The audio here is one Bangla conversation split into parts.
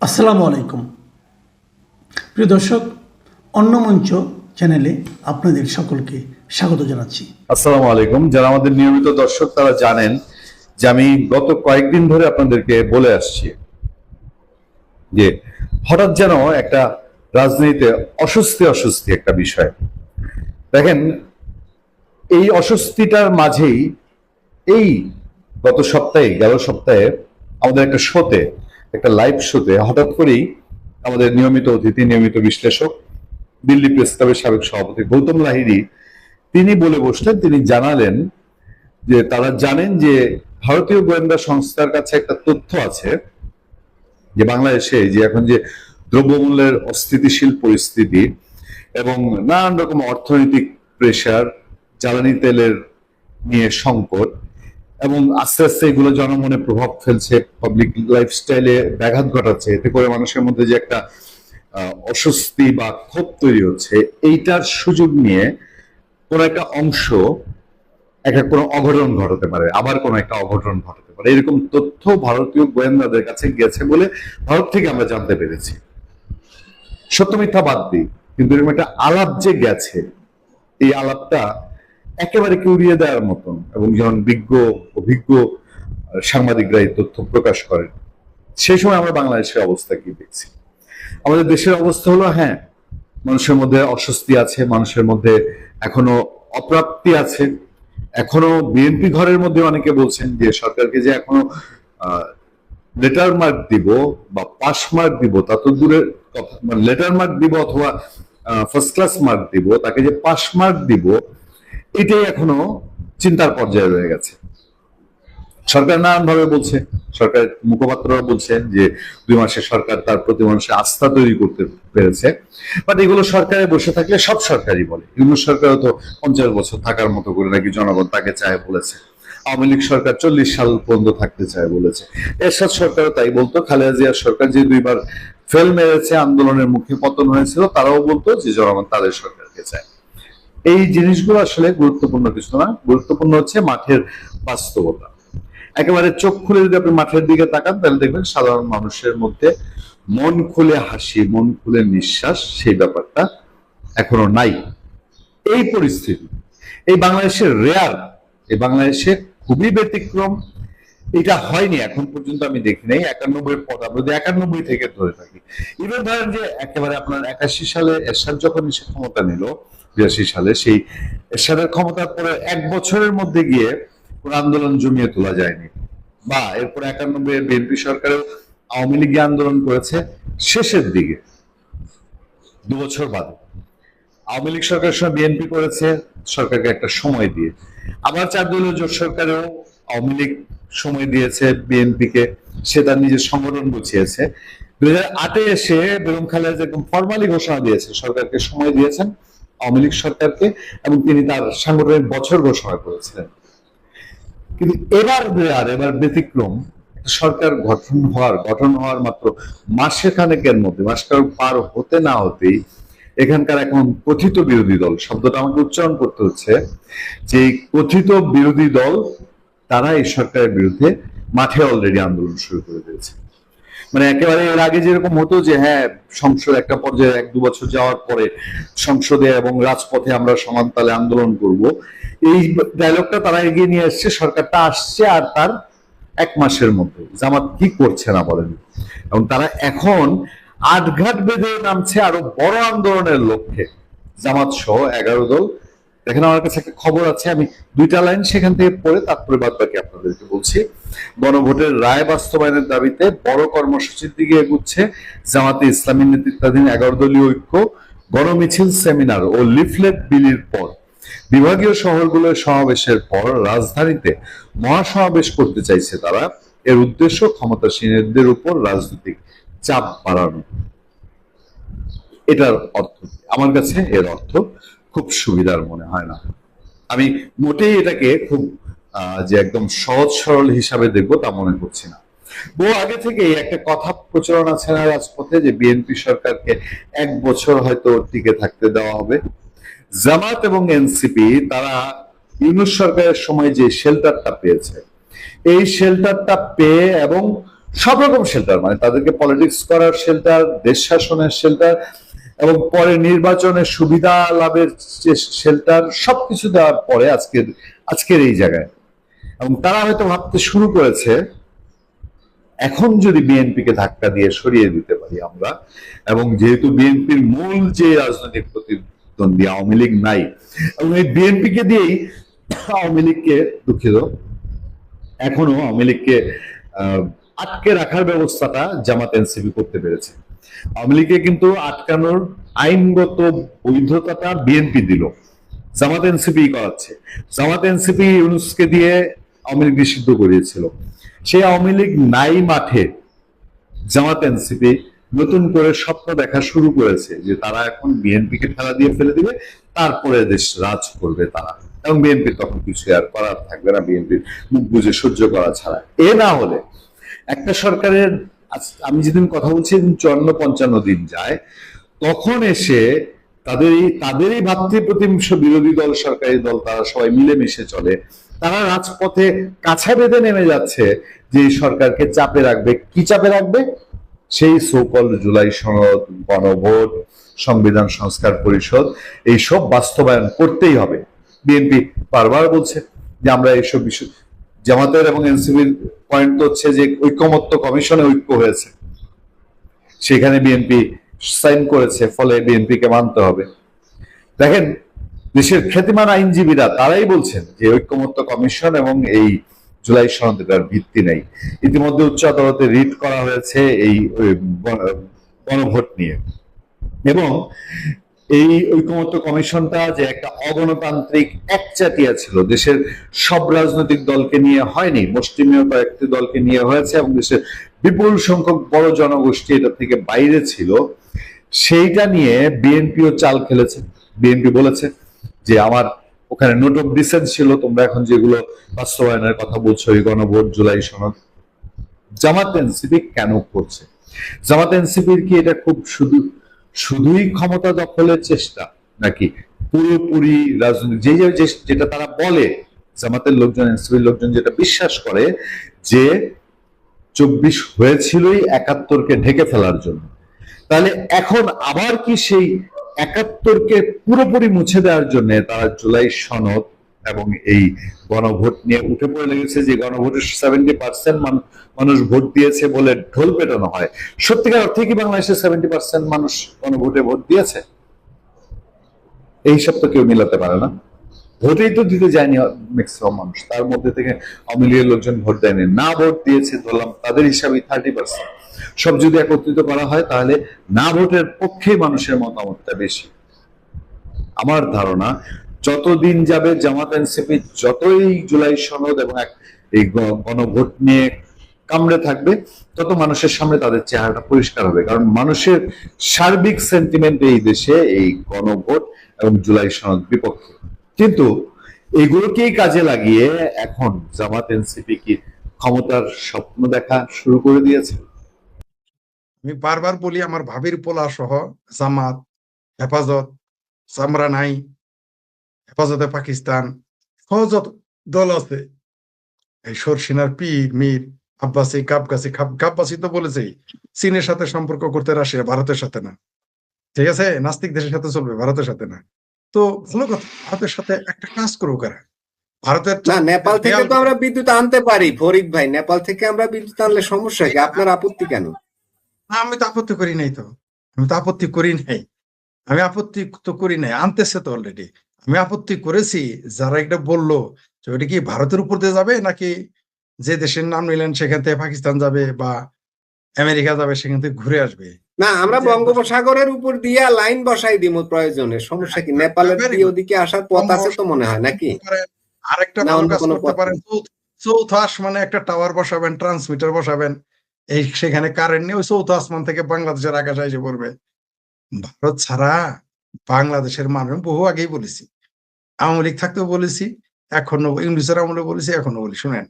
আসসালামু আলাইকুম প্রিয় দর্শক, অন্য মঞ্চ চ্যানেলে আপনাদের সকলকে স্বাগত জানাচ্ছি। আসসালামু আলাইকুম। যারা আমাদের নিয়মিত দর্শক তারা জানেন যে আমি গত কয়েকদিন ধরে আপনাদেরকে বলে আসছি যে হঠাৎ যেন একটা রাজনীতিতে অস্বস্তি একটা বিষয়। দেখেন, এই অস্বস্তিটার মাঝেই এই গেল সপ্তাহে আমাদের একটা লাইভ শোতে হঠাৎ করেই আমাদের নিয়মিত অতিথি, নিয়মিত বিশ্লেষক, দিল্লি প্রেস ক্লাবের সাবেক সভাপতি গৌতম লাহিড়ী তিনি বলে বসলেন, তিনি জানালেন যে তারা জানেন যে ভারতীয় গোয়েন্দা সংস্থার কাছে একটা তথ্য আছে যে বাংলাদেশে যে এখন যে দ্রব্যমূল্যের অস্থিতিশীল পরিস্থিতি এবং নানান রকম অর্থনৈতিক প্রেশার, জ্বালানি তেলের নিয়ে সংকট এবং আস্তে আস্তে এগুলো জনমনে প্রভাব ফেলছে, পাবলিক লাইফস্টাইলে ব্যাঘাত ঘটাচ্ছে, এতে করে মানুষের মধ্যে যে একটা অস্বস্তি বা ক্ষোভ তৈরি হচ্ছে, এইটার সুযোগ নিয়ে কোন একটা অংশ কোনো অঘটন ঘটাতে পারে, আবার কোনো একটা অঘটন ঘটাতে পারে, এরকম তথ্য ভারতীয় গোয়েন্দাদের কাছে গেছে বলে ভারত থেকে আমরা জানতে পেরেছি। সত্য মিথ্যা বাদ দিই, কিন্তু এরকম একটা আলাপ যে গেছে, এই আলাপটা একেবারে উড়িয়ে দেওয়ার মতন, এবং যখন অভিজ্ঞ সাংবাদিকরা এই তথ্য প্রকাশ করেন, সেই সময় আমরা বাংলাদেশের অবস্থা কি দেখছি। আমাদের দেশের অবস্থা হলো, হ্যাঁ, মানুষের মধ্যে অস্বস্তি আছে, মানুষের মধ্যে এখনো অপ্রাপ্তি আছে। এখনো বিএনপি ঘরের মধ্যে অনেকে বলছেন যে সরকারকে যে এখনো লেটার মার্ক দিব বা পাস মার্ক দিব তা তো দূরের কথা, মানে লেটার মার্ক দিব অথবা ফার্স্ট ক্লাস মার্ক দিব, তাকে যে পাস মার্ক দিব এটাই এখনো চিন্তার পর্যায়ে রয়ে গেছে। সরকার নানান ভাবে বলছে, সরকারের মুখপাত্ররা বলছেন যে 2 মাসে সরকার তার প্রতি মানুষের আস্থা তৈরি করতে পেরেছে। বাট এগুলো সরকারে বসে থাকলে সব সরকারই বলে, এগুলো সরকারও তো 50 বছর থাকার মতো করে নাকি জনগণ তাকে চায় বলেছে। আওয়ামী লীগ সরকার 40 সাল পর্যন্ত থাকতে চায় বলেছে। এরশাদ সরকারও তাই বলতো। খালেদা জিয়ার সরকার যে 2বার ফেল মেরেছে, আন্দোলনের মুখে পতন হয়েছিল, তারাও বলতো যে জনগণ তাদের সরকারকে চায়। এই জিনিসগুলো আসলে গুরুত্বপূর্ণ কিছু না, গুরুত্বপূর্ণ হচ্ছে মাঠের বাস্তবতা। একেবারে চোখ খুলে যদি আপনি মাঠের দিকে তাকান, তাহলে দেখবেন সাধারণ মানুষের মধ্যে মন খুলে হাসি, মন খুলে নিঃশ্বাস, সেই ব্যাপারটা এখনো নাই। এই পরিস্থিতি এই বাংলাদেশের রেয়ার, এই বাংলাদেশে খুবই ব্যতিক্রম। এটা হয়নি এখন পর্যন্ত, আমি দেখি নাই 91-এর পর। আমরা যদি 91 থেকে ধরে থাকি, এবার ধরেন যে একেবারে আপনার 81 সালে এরশাদ যখন সে ক্ষমতা নিল, 82 সালে, সেই এরশাদের ক্ষমতার পরে 1 বছরের মধ্যে গিয়ে কোন আন্দোলন জমিয়ে তোলা যায়নি। বা এরপর 91-এ বিএনপি সরকারেও আওয়ামী লীগ আন্দোলন করেছে শেষের দিকে, 2 বছর বাদে। আওয়ামী লীগ সরকারের সময় বিএনপি করেছে, সরকারকে একটা সময় দিয়ে। আবার 4 দলীয় জোট সরকারেও আওয়ামী লীগ সময় দিয়েছে বিএনপিকে, সে তার নিজের সংগঠন গুছিয়েছে। 2008-এ এসে বেগম খালেদা একদম ফরমালি ঘোষণা দিয়েছে, সরকারকে সময় দিয়েছেন আওয়ামী লীগ সরকারকে, এবং তিনি তার সাংগঠনিক বছর ঘোষণা করেছিলেন। কিন্তু এবার ব্যতিক্রম। সরকার গঠন হওয়ার মাত্র মাসখানেকের মধ্যে, মাসখানেক পার হতে না হতেই এখানকার এখন কথিত বিরোধী দল, শব্দটা আমাকে উচ্চারণ করতে হচ্ছে, যে কথিত বিরোধী দল তারা এই সরকারের বিরুদ্ধে মাঠে অলরেডি আন্দোলন শুরু করে দিয়েছে। মানে একেবারে এর আগে যেরকম হতো যে হ্যাঁ, সংসদ একটা পর্যায়ে 1-2 বছর যাওয়ার পরে সংসদে এবং রাজপথে আমরা সমান তালে আন্দোলন করব, এই ডায়লগটা তারা এগিয়ে নিয়ে এসছে। সরকারটা আসছে আর তার 1 মাসের মধ্যে জামাত কি করছে না বলেন, এবং তারা এখন আটঘাট বেঁধে নামছে আরো বড় আন্দোলনের লক্ষ্যে, জামাত সহ 11 দল। দেখেন, আমার কাছে একটা খবর আছে, আমি 2টা লাইন সেখান থেকে পড়ে তারপরে বাদ বাকি আপনাদেরকে বলছি। গণভোটের রায় বাস্তবায়নের দাবিতে বড় কর্মসূচির দিকে এগুচ্ছে জামাতে ইসলামীর নেতৃত্বাধীন 11 দলীয় ঐক্য। গণমিছিল, সেমিনার ও লিফলেট বিলির পর, বিভাগীয় শহরগুলোর সমাবেশের পর রাজধানীতে মহাসমাবেশ করতে চাইছে তারা। এর উদ্দেশ্য ক্ষমতাসীনদের উপর রাজনৈতিক চাপ বাড়ানো। এটার অর্থ, আমার কাছে এর অর্থ খুব সুবিধার মনে হয় না। আমি মোটেই এটাকে খুব যে একদম সহজ সরল হিসাবে দেখবো তা মনে করছি না। বহু আগে থেকে একটা কথা প্রচলন আছে না রাজপথে, যে বিএনপি সরকারকে 1 বছর হয়তো টিকে থাকতে দেওয়া হবে। জামাত এবং এনসিপি তারা ইউনূস সরকারের সময় যে শেল্টারটা পেয়েছে, এই শেল্টারটা পেয়ে এবং সব রকম শেল্টার, মানে তাদেরকে পলিটিক্স করার শেল্টার, দেশ শাসনের শেল্টার, এবং পরে নির্বাচনের সুবিধা লাভের যে শেল্টার, সবকিছু দেওয়ার পরে আজকের এই জায়গায়। এবং তারা হয়তো ভাবতে শুরু করেছে এখন যদি বিএনপিকে ধাক্কা দিয়ে সরিয়ে দিতে পারি আমরা, এবং যেহেতু বিএনপির মূল যে রাজনৈতিক প্রতিদ্বন্দ্বী আওয়ামী লীগ নাই, এবং এই বিএনপিকে দিয়েই আওয়ামী লীগকে, দুঃখিত, এখনো আওয়ামী লীগকে আটকে রাখার ব্যবস্থাটা জামাত এনসিপি করতে পেরেছে। আওয়ামী লীগকে কিন্তু আটকানোর আইনগত বৈধতাটা বিএনপি দিল, জামাত এনসিপি করাচ্ছে। জামাত এনসিপি ইউনূসকে দিয়ে আওয়ামী লীগ নিষিদ্ধ করিয়েছিল। সেই আওয়ামী লীগ নাই মাঠে জামাত এনসিপি নতুন করে স্বপ্ন দেখা শুরু করেছে যে তারা এখন বিএনপিকে ঠেলা দিয়ে ফেলে দিবে, তারপরে দেশ রাজ করবে তারা, এবং বিএনপি তখন কিছু আর করার থাকবে না, বিএনপির মুখ বুঝে সহ্য করা ছাড়া। এ না হলে একটা সরকারের, আমি যেদিন কথা বলছি 54-55 দিন যায়, তখন এসে তাদেরই ভাতৃপ্রতিম বিরোধী দল, সরকারি দল, তারা সবাই মিলেমিশে চলে, তারা রাজপথে কাছা বেঁধে নেমে যাচ্ছে যে সরকারকে চাপে রাখবে। কি চাপে রাখবে? সেই সোকল জুলাই সনদ, গণভোট, সংবিধান সংস্কার পরিষদ, এইসব বাস্তবায়ন করতেই হবে। বিএনপি বারবার বলছে যে আমরা এইসব বিষয়, জামাতের এবং এনসিপির পয়েন্ট হচ্ছে যে ঐকমত্য কমিশনে ঐক্য হয়েছে, সেখানে বিএনপি সাইন করেছে, ফলে বিএনপিকে মানতে হবে। দেখেন, দেশের খ্যাতিমান আইনজীবীরা তারাই বলছেন যে ঐকমত্য কমিশন এবং এই জুলাই সনদের ভিত্তি নেই। ইতিমধ্যে উচ্চ আদালতে রিট করা হয়েছে এই গণভোট নিয়ে, এবং এই ঐকমত্য কমিশনটা যে একটা অগণতান্ত্রিক একচাটিয়া ছিল, দেশের সব রাজনৈতিক দলকে নিয়ে হয়নি, মুষ্টিমেয় কয়েকটি দলকে নিয়ে হয়েছে, এবং দেশের বিপুল সংখ্যক বড় জনগোষ্ঠী এটা থেকে বাইরে ছিল, সেইটা নিয়ে বিএনপিও চাল খেলেছে। বিএনপি বলেছে যে আমার ওখানে নোট অফ ডিসেন্ট ছিল, তোমরা এখন যেগুলো বাস্তবায়নের কথা বলছো, এই গণভোট, জুলাই সনদ, জামাত এনসিপি কেন করছে? জামাত এনসিপির কি এটা খুব শুধুই ক্ষমতা দখলের চেষ্টা, নাকি পুরোপুরি রাজনৈতিক যেটা তারা বলে, জামাতের লোকজন, এনসিপির লোকজন যেটা বিশ্বাস করে যে 24 হয়েছিলই 71-কে ঢেকে ফেলার জন্য, তাহলে এখন আবার কি সেই 71-কে পুরোপুরি মুছে দেওয়ার জন্য তারা জুলাই সনদ এবং এই গণভোট নিয়ে উঠে পড়ে লেগেছে? যে গণভোটের 70% মানুষ ভোট দিয়েছে বলে ঢোল পেটানো হয়, সত্যিকার অর্থে কি বাংলাদেশের 70% মানুষ গণভোটে ভোট দিয়েছে? এই হিসাব তো কেউ মিলাতে পারে না। ভোটেই তো দিতে যায়নি ম্যাক্সিমাম মানুষ, তার মধ্যে থেকে আওয়ামী লীগের লোকজন ভোট দেয়নি, না ভোট দিয়েছে ধরলাম, তাদের হিসাবে 30%। সব যদি একত্রিত করা হয় তাহলে না ভোটের পক্ষে মানুষের মতামতটা বেশি। আমার ধারণা যতদিন যাবে জামাত এনসিপি যতই জুলাই সনদ এবং এই গণভোট নিয়ে কামড়ে থাকবে, তত মানুষের সামনে তাদের চেহারাটা পরিষ্কার হবে। কারণ মানুষের সার্বিক সেন্টিমেন্ট এই দেশে এই গণভোট এবং জুলাই সনদ বিপক্ষে। কিন্তু এগুলোকেই কাজে লাগিয়ে এখন জামাত এনসিপি কি ক্ষমতার স্বপ্ন দেখা শুরু করে দিয়েছে? আমি বারবার বলি, আমার ভাবির পোলা সহ জামাত, হেফাজত, সামরা নাই, হেফাজতে পাকিস্তান, সহজত দল আছে, এই সরসিনার পীর মীর আব্বাসী, গাব্বাসী তো বলেছেই চীনের সাথে সম্পর্ক করতে রাশিয়া, ভারতের সাথে না। ঠিক আছে, নাস্তিক দেশের সাথে চলবে, ভারতের সাথে না। তো ভালো কথা, ভারতের সাথে একটা কাজ করুক। ভারতের না, নেপাল থেকে তো আমরা বিদ্যুৎ আনতে পারি ফরিদ ভাই, নেপাল থেকে আমরা বিদ্যুৎ আনলে সমস্যা কি? আপনার আপত্তি কেন? আমি তো আপত্তি করি নাই, আমি আপত্তি তো করি নাই, আনতেছে তো অলরেডি। আমি আপত্তি করেছি যারা এটা বললো যে ওইটা কি ভারতের উপর দিয়ে যাবে, নাকি যে দেশের নাম নিলেন সেখান থেকে পাকিস্তান যাবে বা আমেরিকা যাবে, সেখান থেকে ঘুরে আসবে। না, আমরা বঙ্গোপসাগরের উপর দিয়ে লাইন বসাই দিব প্রয়োজনে, সমস্যা কি? নেপালের দিয়ে ওদিকে আসার পথ আছে তো মনে হয়, নাকি? আরেকটা ভালো কাজ করতে পারেন, চৌথ আসমানে একটা টাওয়ার বসাবেন, ট্রান্সমিটার বসাবেন, এই সেখানে কারেন্ট নিয়ে ওই চৌথ আসমান থেকে বাংলাদেশের আকাশে এসে পড়বে। ভারত ছাড়া বাংলাদেশের মানুষ, বহু আগেই বলেছি, আওয়ামী লীগ থাকতেও বলেছি, এখনো ইংলিশের আমলে বলেছি, এখনো বলি, শুনেন,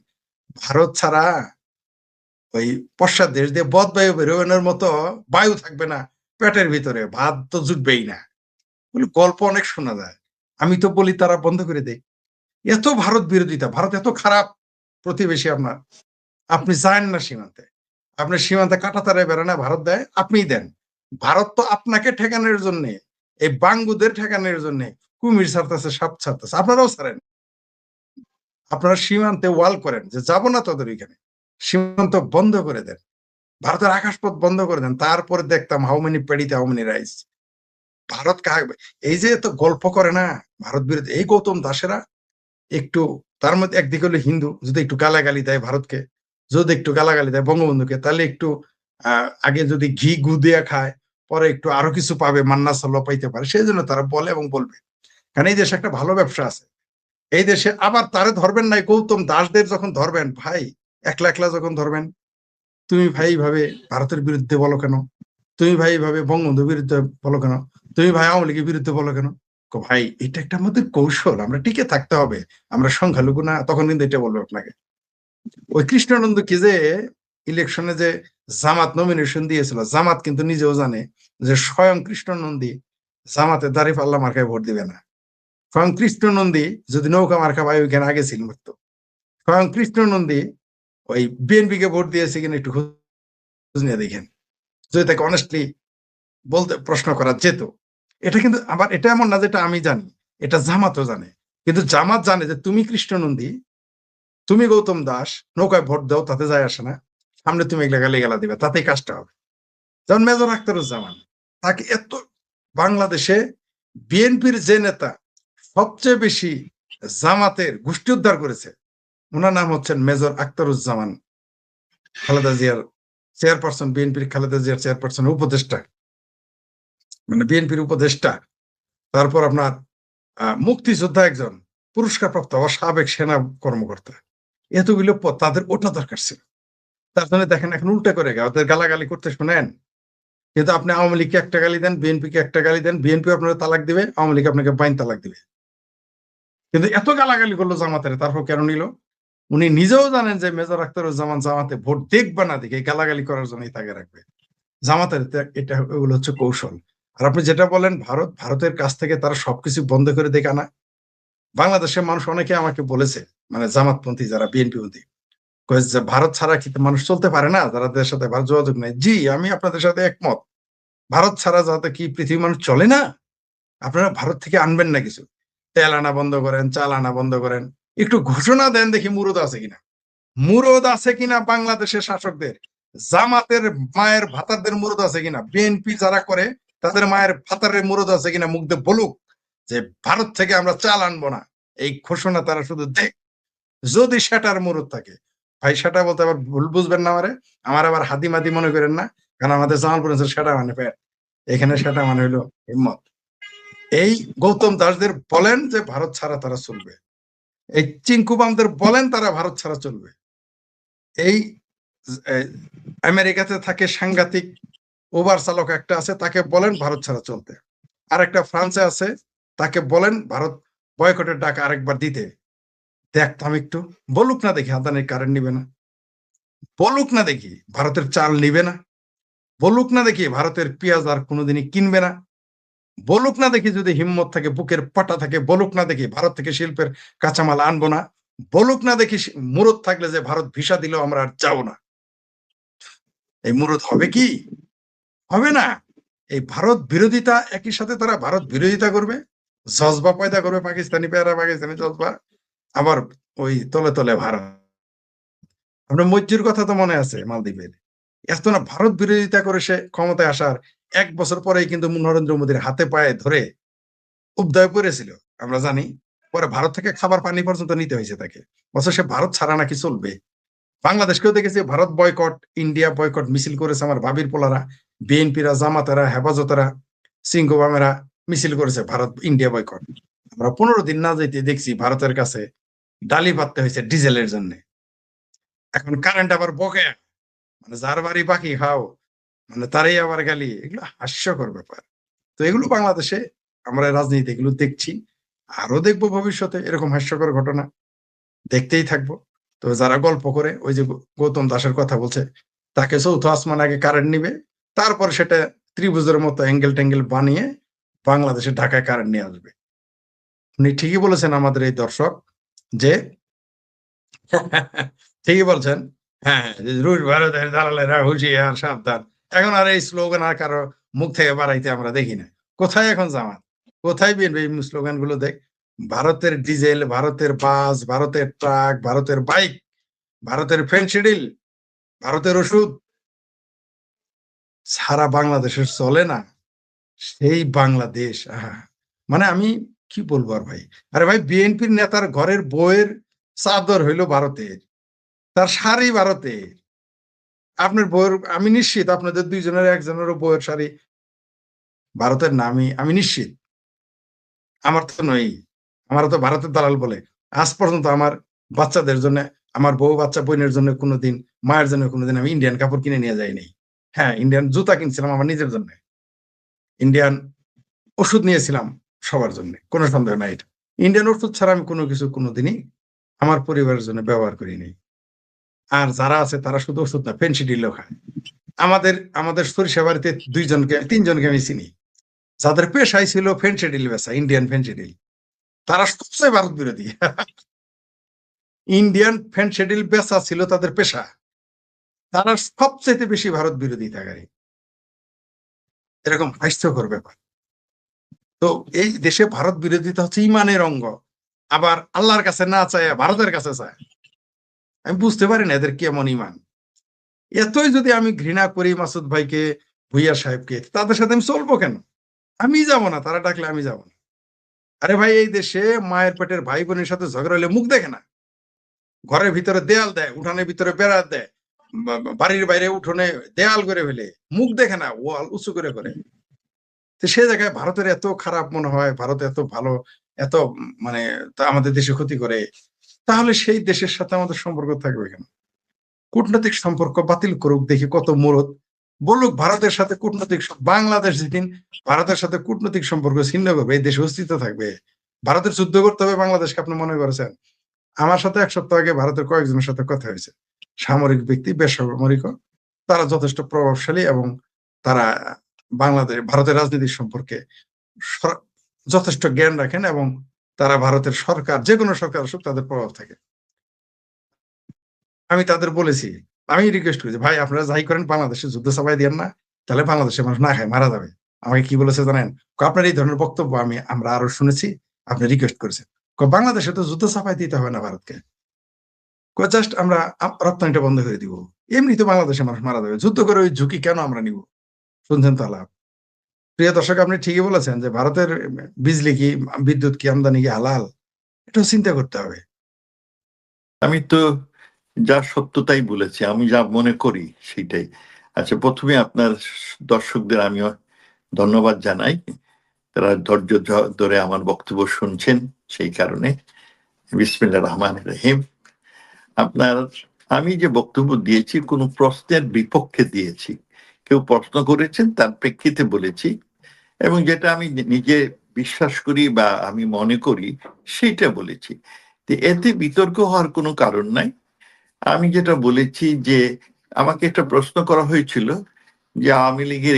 ভারত ছাড়া ওই পশ্চাৎ দেশ দিয়ে বদ বায়ু বেরোনোর মতো বায়ু থাকবে না পেটের ভিতরে, ভাত তো জুটবেই না। গল্প অনেক শোনা যায়, আমি তো বলি তারা বন্ধ করে দেয়। এত ভারত বিরোধিতা, ভারত এত খারাপ প্রতিবেশী আপনার, আপনি যান না সীমান্তে, আপনার সীমান্তে কাঁটাতারে বেড়ানা ভারত দেয়, আপনিই দেন। ভারত তো আপনাকে ঠেকানোর জন্য, এই বাঙ্গুদের ঠেকানোর জন্য কুমির ছাড়তেছে, সাপ ছাড়তেছে, আপনারাও ছাড়েন। আপনারা সীমান্তে ওয়াল করেন যে যাবো না তোদের ওইখানে, সীমান্ত বন্ধ করে দেন, ভারতের আকাশপথ বন্ধ করে দেন, তারপরে দেখতাম হাউ মেনি পেডিতে হাউ মেনি রাইস। ভারত এই যে তো গল্প করে না ভারত বিরোধী, এই গৌতম দাসেরা একটু, তার মধ্যে একদিকে হলো হিন্দু, যদি একটু গালাগালি দেয় ভারতকে, যদি একটু গালাগালি দেয় বঙ্গবন্ধুকে, তাহলে একটু আগে যদি ঘি গু দিয়ে খায়, পরে একটু আরো কিছু পাবে, মান্না সাল্লাহ পাইতে পারে, সেই জন্য তারা বলে এবং বলবে। কারণ এই দেশে একটা ভালো ব্যবসা আছে, এই দেশে আবার তারে ধরবেন নাই, গৌতম দাসদের যখন ধরবেন ভাই, একলা একলা যখন ধরবেন, তুমি ভাই এইভাবে ভারতের বিরুদ্ধে বলো কেন, তুমি ভাই এইভাবে বঙ্গবন্ধুর বিরুদ্ধে বলো কেন, তুমি ভাই আওয়ামী লীগের বিরুদ্ধে বলো কেন, ভাই এটা একটা আমাদের কৌশল, আমরা টিকে থাকতে হবে, আমরা সংখ্যালঘু না, তখন কিন্তু এটা বলবে আপনাকে। ওই কৃষ্ণানন্দ কি যে ইলেকশনে যে জামাত নমিনেশন দিয়েছিল, জামাত কিন্তু নিজেও জানে যে স্বয়ং কৃষ্ণনন্দী জামাতে দাঁড়িয়ে পাল্লা মার্কায় ভোট দিবে না। স্বয়ং কৃষ্ণনন্দী যদি নৌকা মার্কা ভাই ওইখানে আগে ছিল মরতো, স্বয়ং কৃষ্ণনন্দী ওই বিএনপি কে ভোট দিয়েছে কিনা একটু খোঁজ নিয়ে দেখেন, যদি তাকে অনেস্টলি বলতে প্রশ্ন করা যেত। এটা কিন্তু আবার এটা এমন না যেটা আমি জানি, এটা জামাতও জানে, কিন্তু জামাত জানে যে তুমি কৃষ্ণনন্দী, তুমি গৌতম দাস নৌকায় ভোট দাও, তাতে যায় আসে না, সামনে তুমি এগুলা গালি গালা দিবে, তাতেই কাজটা হবে। যেমন মেজর আখতারুজ্জামান, তাকে এত, বাংলাদেশে বিএনপির যে নেতা সবচেয়ে বেশি জামাতের গোষ্ঠী উদ্ধার করেছে, ওনার নাম হচ্ছেন মেজর আখতারুজ্জামান, খালেদা জিয়ার চেয়ারপারসন, বিএনপির খালেদা জিয়ার চেয়ারপারসন উপদেষ্টা, মানে বিএনপির উপদেষ্টা। তারপর আপনার মুক্তিযোদ্ধা একজন পুরস্কারপ্রাপ্ত সাবেক সেনা কর্মকর্তা, এতগুলো পদ তাদের ওঠা দরকার ছিল। তার জন্য দেখেন এখন উল্টা করে ওদের গালাগালি করতে শোনেন, কিন্তু আপনি আওয়ামী লীগকে একটা গালি দেন, বিএনপি কে একটা গালি দেন, বিএনপি আপনারা তালাক দিবে, আওয়ামী লীগ আপনাকে বাইন তালাক দিবে। কিন্তু এত গালাগালি করলো জামাতের, তারপর কেন নিল? উনি নিজেও জানেন যে মেজর আখতারুজ্জামান জামাতে ভোট দেখবে না, দেখে গালাগালি করার জন্যই তাকে রাখবে। জামাতের এটা, এগুলো হচ্ছে কৌশল। আর আপনি যেটা বলেন ভারতের কাছ থেকে তারা সবকিছু বন্ধ করে দেখে না, বাংলাদেশের মানুষ অনেকে আমাকে বলেছে, মানে জামাতপন্থী যারা, বিএনপি পন্থী, ভারত ছাড়া কি মানুষ চলতে পারে না, যাদের সাথে ভারত যোগাযোগ নেই। জি, আমি আপনাদের সাথে একমত, ভারত ছাড়া যাতে কি পৃথিবীর মানুষ চলে না? আপনারা ভারত থেকে আনবেন না কিছু, তেল আনা বন্ধ করেন, চাল আনা বন্ধ করেন, একটু ঘোষণা দেন দেখি মুরদ আছে কিনা, মুরদ আছে কিনা বাংলাদেশের শাসকদের, জামাতের মায়ের ভাতারদের মুরদ আছে কিনা, বিএনপি যারা করে তাদের মায়ের ভাতারের মুরদ আছে কিনা, মুখ দিয়ে বলুক যে ভারত থেকে আমরা চাল আনবো না, এই ঘোষণা তারা শুধু দেখ। যদি সেটার মুরদ থাকে, ভাই সেটা বলতে আবার ভুল বুঝবেন না, আমার আবার হাদি মাদি মনে করেন না, কারণ আমাদের জামালপুর সেটা মানে প্যাট, এখানে সেটা মানে হইলো হিম্মত। এই গৌতম দাসদের বলেন যে ভারত ছাড়া তারা চলবে, এই চিঙ্কুবামদের বলেন তারা ভারত ছাড়া চলবে, এই আমেরিকাতে থাকে সাংঘাতিক ওভার চালক একটা আছে, তাকে বলেন ভারত ছাড়া চলতে, আর একটা ফ্রান্সে আছে, তাকে বলেন ভারত বয়কটের ডাক আরেকবার দিতে, দেখতাম একটু, বলুক না দেখি আদানির কারেন্ট নিবে না, বলুক না দেখি ভারতের চাল নিবে না, বলুক না দেখি ভারতের পেঁয়াজ আর কোনোদিনই কিনবে না, বলুক না দেখি যদি হিম্মত থাকে, বুকের পাটা থাকে, বলুক না দেখি ভারত থেকে শিল্পের কাঁচামাল আনবো না, বলুক না দেখি মুরদ থাকলে যে ভারত ভিসা দিলেও আমরা আর যাবো না। এই মুরদ হবে কি? হবে না। এই ভারত বিরোধিতা, একই সাথে তারা ভারত বিরোধিতা করবে, জজবা পয়দা করবে, পাকিস্তানি পেয়ারা পাকিস্তানি জজবা, আবার ওই তলে তলে ভারত। আপনার মজ্জুর কথা তো মনে আছে, মালদ্বীপের, এত না ভারত বিরোধিতা করে সে ক্ষমতায় আসার 1 বছর পরেই কিন্তু নরেন্দ্র মোদীর হাতে পায়ে ধরে উদ্ধার করেছিল, আমরা জানি। পরে ভারত থেকে খাবার পানি পর্যন্ত নিতে হয়েছে তাকে, অথচ সে ভারত ছাড়া নাকি চলবে। বাংলাদেশকেও দেখেছি ভারত বয়কট, ইন্ডিয়া বয়কট মিছিল করেছে আমার ভাবির পোলারা, বিএনপিরা, জামাতেরা, হেফাজতেরা, সিংহবামেরা মিছিল করেছে ভারত ইন্ডিয়া বয়কট। আমরা 15 দিন না যেতে দেখছি ভারতের কাছে ডালি পাততে হয়েছে ডিজেলের জন্য। এখন কারেন্ট আবার বকেয়া, মানে যার বাড়ি বাকি খাও, মানে তারাই আবার গালি, এগুলো হাস্যকর ব্যাপার। তো এগুলো বাংলাদেশে আমরা রাজনীতি এগুলো দেখছি, আরো দেখবো ভবিষ্যতে এরকম হাস্যকর ঘটনা, দেখতেই থাকবো। তো যারা গল্প করে, ওই যে গৌতম দাসের কথা বলছে, তাকে চৌথ আসমান আগে কারেন্ট নিবে, তারপর সেটা ত্রিভুজের মতো অ্যাঙ্গেল ট্যাঙ্গেল বানিয়ে বাংলাদেশে ঢাকায় কারেন্ট নিয়ে আসবে। উনি ঠিকই বলেছেন আমাদের এই দর্শক, যে ঠিকই বলছেন হ্যাঁ, হ্যাঁ, যে রুশ ভারতের দালালেরা হুঁশিয়ার সাবধান। এখন আর এই স্লোগান আর কারো মুখ থেকে বাড়াইতে আমরা দেখি না। কোথায় এখন জামাত? কোথায় বিএনপি এই স্লোগান গুলো দেখ? ভারতের ডিজেল, ভারতের বাস, ভারতের ট্রাক, ভারতের বাইক, ভারতের ফেনসিডিল, ভারতের ওষুধ সারা বাংলাদেশের চলে না। সেই বাংলাদেশ আহা! মানে আমি কি বলবো আর ভাই? আরে ভাই বিএনপির নেতার ঘরের বউয়ের চাদর হইলো ভারতের। তার শাড়ি ভারতের। আপনার বউয়ের আমি নিশ্চিত আপনাদের ২ জনের একজনেরও বউয়ের শাড়ি ভারতের না আমি নিশ্চিত। আমার তো নয়ই। আমারও তো ভারতের দালাল বলে। আজ পর্যন্ত আমার বাচ্চাদের জন্যে, আমার বউ বাচ্চা বোনের জন্য কোনদিন, মায়ের জন্য কোনদিন আমি ইন্ডিয়ান কাপড় কিনে নিয়ে যাই নাই। হ্যাঁ, ইন্ডিয়ান জুতা কিনছিলাম আমার নিজের জন্যে। ইন্ডিয়ান ওষুধ নিয়েছিলাম সবার জন্যে। কোন সন্দেহ নাই এটা। ইন্ডিয়ান ওষুধ ছাড়া আমি কোন কিছু কোনদিনই আমার পরিবারের জন্য ব্যবহার করি নাই। আর যারা আছে তারা শুধু ওষুধ না, ফেনসিডিলও খায়। আমাদের সরিষাবাড়িতে ২ জনকে ৩ জনকে আমি চিনি। যাদের পেশাই ছিল ফেনসিডিল বেচা, ইন্ডিয়ান ফেনসিডিল। তারা সবচেয়ে ভারত বিরোধী। ইন্ডিয়ান ফেনসিডিল বেচা ছিল তাদের পেশা। তারা সবচাইতে বেশি ভারত বিরোধী থাকারই। এরকম হাস্যকর ব্যাপার। তো এই দেশে ভারত বিরোধিতা হচ্ছে ইমানের অঙ্গ। আবার আল্লাহর কাছে না চায় ভারতের কাছে চায়। আমি বুঝতে পারি না এদের কেমন ইমান। এতই যদি আমি ঘৃণা করি মাসুদ ভাইকে, ভুইয়া সাহেবকে, তাদের সাথে আমি চলবো কেন? আমি যাব না, তারা ডাকলে আমি যাব না। আরে ভাই এই দেশে মায়ের পেটের ভাই বোনের সাথে ঝগড়া হলে মুখ দেখে না। ঘরের ভিতরে দেয়াল দেয়, উঠানের ভিতরে বেড়া দেয়, বাড়ির বাইরে উঠোনে দেয়াল করে ফেলে, মুখ দেখে না, ওয়াল উঁচু করে করে। তো সে জায়গায় ভারতের এত খারাপ মনে হয়, ভারত এত ভালো, এত মানে তা আমাদের দেশে ক্ষতি করে, তাহলে সেই দেশের সাথে আমাদের সম্পর্ক থাকবে কেন? কূটনৈতিক সম্পর্ক বাতিল করুক, দেখি কত মরদ বলুক ভারতের সাথে কূটনৈতিক বাংলাদেশ যেদিন ভারতের সাথে কূটনৈতিক সম্পর্ক ছিন্ন করবে এই দেশে অস্তিত্ব থাকবে। ভারতের যুদ্ধ করতে হবে বাংলাদেশকে আপনি মনে করেছেন? আমার সাথে ১ সপ্তাহ আগে ভারতের কয়েকজনের সাথে কথা হয়েছে। সামরিক ব্যক্তি, বেসামরিকও। তারা যথেষ্ট প্রভাবশালী এবং তারা ভারতের রাজনীতি সম্পর্কে স যথেষ্ট জ্ঞান রাখেন এবং তারা ভারতের সরকার, যেকোনো সরকার আসুক তাদের প্রভাব থাকে। আমি তাদের বলেছি, আমি রিকোয়েস্ট করেছি, "ভাই আপনারা যাই করেন বাংলাদেশে যুদ্ধ চাপায় দিয়েন না। তাহলে বাংলাদেশের মানুষ না খায় মারা যাবে।" আমাকে কি বলেছে জানেন? "আপনার এই ধরনের বক্তব্য আমরা আরো শুনেছি। আপনি রিকোয়েস্ট করেছেন। বাংলাদেশে তো যুদ্ধ চাপায় দিতে হবে না ভারতকে। জাস্ট আমরা রপ্তানিটা বন্ধ করে দিব। এমনিতে বাংলাদেশের মানুষ মারা যাবে। যুদ্ধ করে ওই ঝুঁকি কেন আমরা নিব?" শুনছেন তো আলাপ। প্রিয় দর্শক আপনি ঠিকই বলেছেন যে ভারতের বিজলি কি, বিদ্যুৎ কি, আমদানি কি হালাল? এটাও চিন্তা করতে হবে। আমি তো যা সত্য তাই বলেছি। আমি যা মনে করি সেইটাই। আচ্ছা, ১ম এ আপনার দর্শকদের আমিও ধন্যবাদ জানাই। তারা ধৈর্য ধরে আমার বক্তব্য শুনছেন সেই কারণে। বিসমিল্লাহির রহমানির রহিম। আপনার আমি যে বক্তব্য দিয়েছি কোনো প্রশ্নের বিপক্ষে দিয়েছি। কেউ প্রশ্ন করেছেন তার প্রেক্ষিতে বলেছি এবং যেটা আমি নিজে বিশ্বাস করি বা আমি মনে করি সেইটা বলেছি। তো এতে বিতর্ক হওয়ার কোনো কারণ নাই। আমি যেটা বলেছি যে আমাকে একটা প্রশ্ন করা হয়েছিল যে আওয়ামী লীগের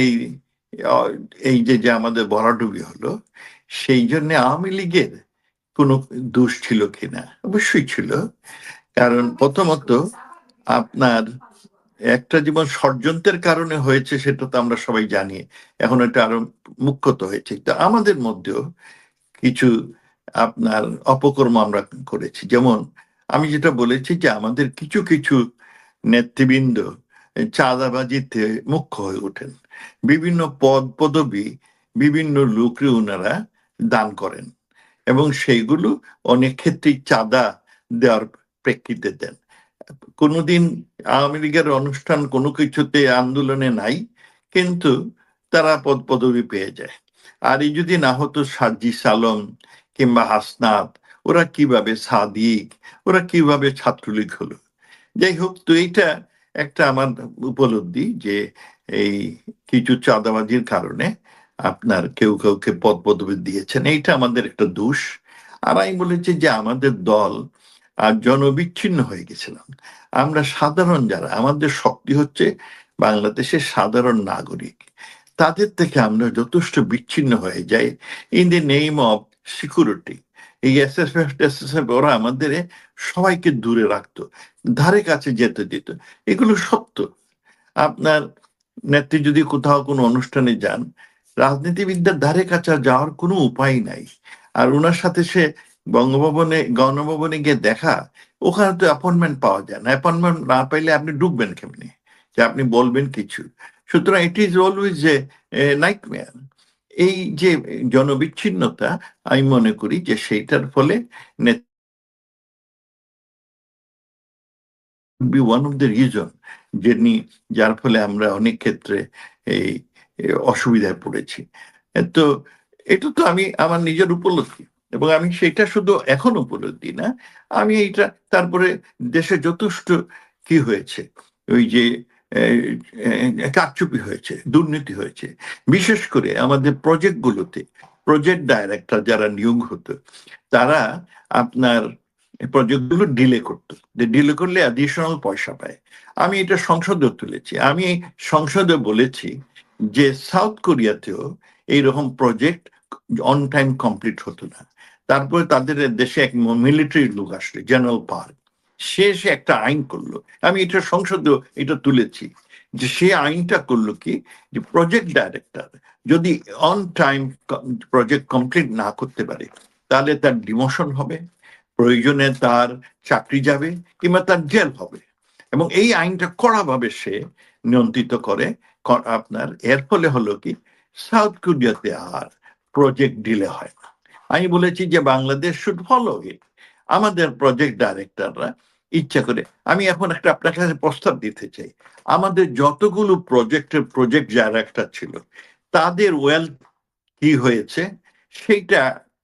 আ এই যে আমাদের ভরাডুবি হলো, সেই জন্যে আওয়ামী লীগের কোনো দোষ ছিল কিনা? অবশ্যই ছিল। কারণ প্রথমত আপনার একটা জীবন ষড়যন্ত্রের কারণে হয়েছে সেটা তো আমরা সবাই জানি। এখন এটা আরো মুখ্যত হয়েছে। তো আমাদের মধ্যেও কিছু আপনার অপকর্ম আমরা করেছি। যেমন আমি যেটা বলেছি যে আমাদের কিছু নেতৃবৃন্দ চাঁদাবাজিতে মুখ্য হয়ে ওঠেন। বিভিন্ন পদবি বিভিন্ন লোককে উনারা দান করেন এবং সেইগুলো অনেক ক্ষেত্রেই চাঁদা দেওয়ার প্রেক্ষিতে দেন। কোনোদিন আওয়ামী লীগের অনুষ্ঠান কোনো কিছুতে আন্দোলনে নাই, কিন্তু তারা পদবি পেয়ে যায়। আর এই যদি না হতো সার্জিস আলম কিংবা হাসনাত, ওরা কিভাবে সাদিক, ওরা কিভাবে ছাত্রলীগ হলো? যাই হোক, তো এইটা একটা আমার উপলব্ধি যে এই কিছু চাঁদাবাজির কারণে আপনার কেউ কাউকে পদবি দিয়েছেন, এইটা আমাদের একটা দোষ। আর আমি বলেছি যে আমাদের দল জনবিচ্ছিন্ন হয়ে গেছিলাম। আমরা সাধারণ যারা, আমাদের শক্তি হচ্ছে বাংলাদেশের সাধারণ নাগরিক, তাদের থেকে আমরা যথেষ্ট বিচ্ছিন্ন হয়ে যাই in the name of security. এই এসএসএফ টেসএসএফ ওরা আমাদের সবাইকে দূরে রাখতো, ধারে কাছে যেতে দিত। এগুলো সত্য। আপনার নেত্রী যদি কোথাও কোনো অনুষ্ঠানে যান, রাজনীতিবিদদের ধারে কাছে যাওয়ার কোনো উপায় নাই। আর ওনার সাথে সে গণভবনে গিয়ে দেখা, ওখানে তো অ্যাপয়েন্টমেন্ট পাওয়া যায় না। অ্যাপয়েন্টমেন্ট না পাইলে আপনি ঢুকবেন কেমনি, যে আপনি বলবেন কিছু? সুতরাং it is always a nightmare. এই যে জনবিচ্ছিন্নতা, আমি মনে করি যে সেইটার ফলে be one of the reason যার ফলে আমরা অনেক ক্ষেত্রে এই অসুবিধায় পড়েছি। তো এটা তো আমি আমার নিজের উপলব্ধি, এবং আমি সেটা শুধু এখন উপলব্ধি না, আমি এইটা তারপরে দেশে যথেষ্ট কি হয়েছে, ওই যে কারচুপি হয়েছে, দুর্নীতি হয়েছে, বিশেষ করে আমাদের প্রজেক্টগুলোতে প্রজেক্ট ডাইরেক্টর যারা নিয়োগ হতো, তারা আপনার প্রজেক্টগুলো ডিলে করতো, ডিলে করলে অ্যাডিশনাল পয়সা পায়। আমি এটা সংসদে তুলেছি, আমি সংসদে বলেছি যে সাউথ কোরিয়াতেও এইরকম প্রজেক্ট অন টাইম কমপ্লিট হতো না। তারপরে তাদের দেশে এক মিলিটারি লোক আসলো, জেনারেল পার্ক, সে একটা আইন করলো, আমি এটা সংসদে এটা তুলেছি, যে সে আইনটা করলো কি, যে প্রজেক্ট ডাইরেক্টর যদি অন টাইম প্রজেক্ট কমপ্লিট না করতে পারে, তাহলে তার ডিমোশন হবে, প্রয়োজনে তার চাকরি যাবে, কিংবা তার জেল হবে। এবং এই আইনটা কড়াভাবে সে নিয়ন্ত্রিত করে। আপনার এর ফলে হলো কি, সাউথ কোরিয়াতে আর প্রজেক্ট ডিলে হয় না। আমি বলেছি যে বাংলাদেশ শুড ফলো ইট। আমাদের প্রজেক্ট ডাইরেক্টররা ইচ্ছা করে, আমি এখন একটা আপনার কাছে প্রস্তাব দিতে চাই, আমাদের যতগুলো প্রজেক্ট ডাইরেক্টর ছিল, তাদের ওয়েলথ কি হয়েছে সেইটা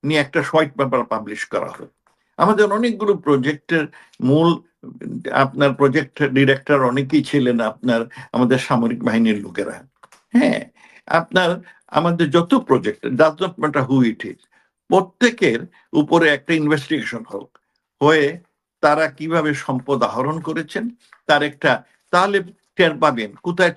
নিয়ে একটা হোয়াইট পেপার পাবলিশ করা হয়। আমাদের অনেকগুলো প্রজেক্টের মূল আপনার প্রজেক্ট ডিরেক্টর অনেকেই ছিলেন আপনার আমাদের সামরিক বাহিনীর লোকেরা। হ্যাঁ, আপনার আমাদের যত project, does not matter who it is, প্রত্যেকের উপরে একটা ইনভেস্টিগেশন হোক, হয়ে তারা কিভাবে সম্পদ আহরণ করেছেন তার একটা, তাহলে টের পাবেন কোথায়